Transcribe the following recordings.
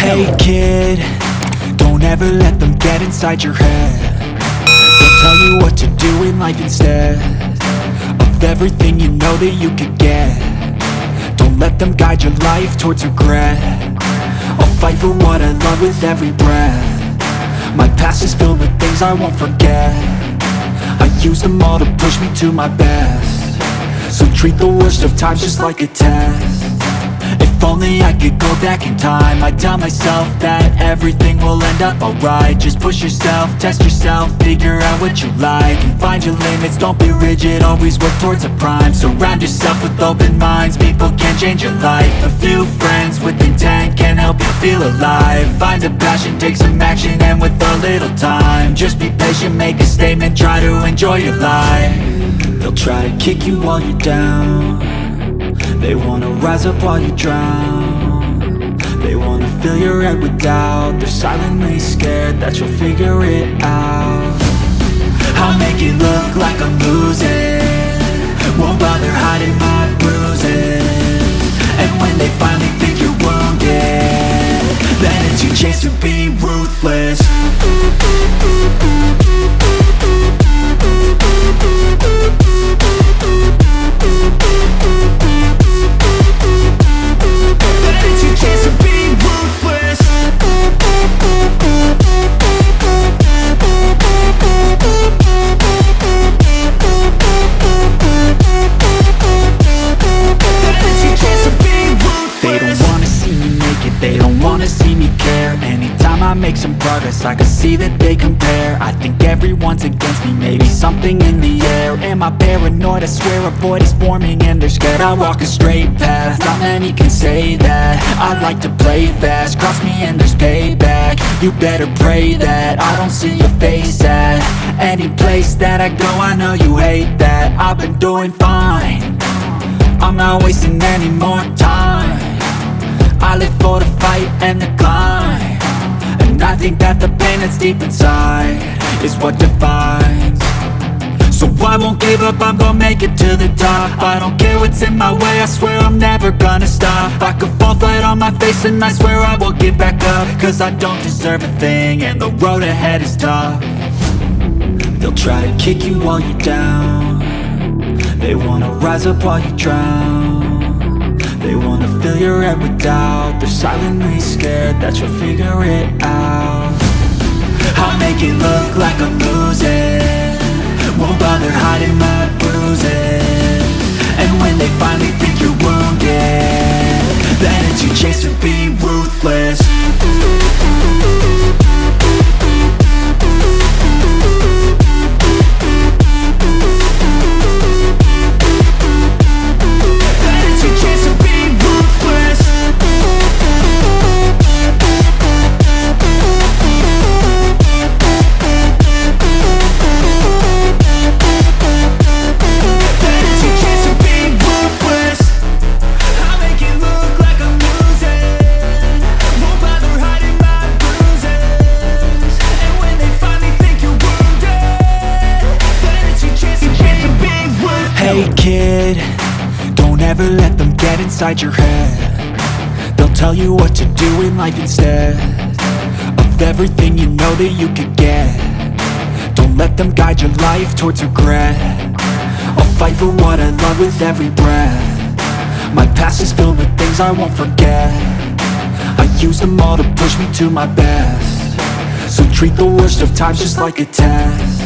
Hey kid, don't ever let them get inside your head. They'll tell you what to do in life instead of everything you know that you could get. Don't let them guide your life towards regret. I'll fight for what I love with every breath. My past is filled with things I won't forget. I use them all to push me to my best. So treat the worst of times just like a test. If only I could go back in time, I'd tell myself that everything will end up alright. Just push yourself, test yourself, figure out what you like, and find your limits, don't be rigid, always work towards a prime. Surround yourself with open minds, people can change your life. A few friends with intent can help you feel alive. Find a passion, take some action, and with a little time, just be patient, make a statement, try to enjoy your life. They'll try to kick you while you're down. They wanna rise up while you drown. They wanna fill your head with doubt. They're silently scared that you'll figure it out. I'll make it look like I'm losing, won't bother hiding my bruises. And when they finally think you're wounded, then it's your chance to be ruthless. They don't wanna see me care. Anytime I make some progress, I can see that they compare. I think everyone's against me, maybe something in the air. Am I paranoid? I swear a void is forming and they're scared. I walk a straight path, not many can say that. I like to play fast, cross me and there's payback. You better pray that I don't see your face at any place that I go. I know you hate that. I've been doing fine, I'm not wasting any more time. I live for the fight and the climb, and I think that the pain that's deep inside is what defines. So I won't give up, I'm gonna make it to the top. I don't care what's in my way, I swear I'm never gonna stop. I could fall flat on my face and I swear I will get back up, cause I don't deserve a thing and the road ahead is tough. They'll try to kick you while you're down. They wanna rise up while you drown. They wanna fill your head with doubt. They're silently scared that you'll figure it out. I'll make it look like I'm losing, won't bother hiding my bruises. And when they finally think you're wounded, then it's your chance to be ruthless. Hey kid, don't ever let them get inside your head. They'll tell you what to do in life instead of everything you know that you could get. Don't let them guide your life towards regret. I'll fight for what I love with every breath. My past is filled with things I won't forget. I use them all to push me to my best. So treat the worst of times just like a test.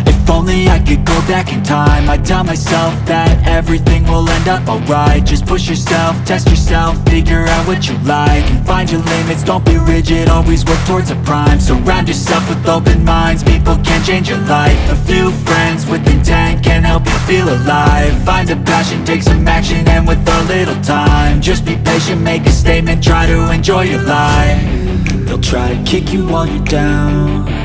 If only I could go back in time, I'd tell myself that everything will end up alright. Just push yourself, test yourself, figure out what you like, and find your limits, don't be rigid, always work towards a prime. Surround yourself with open minds, people can change your life. A few friends with intent can help you feel alive. Find a passion, take some action, and with a little time, just be patient, make a statement, try to enjoy your life. They'll try to kick you while you're down.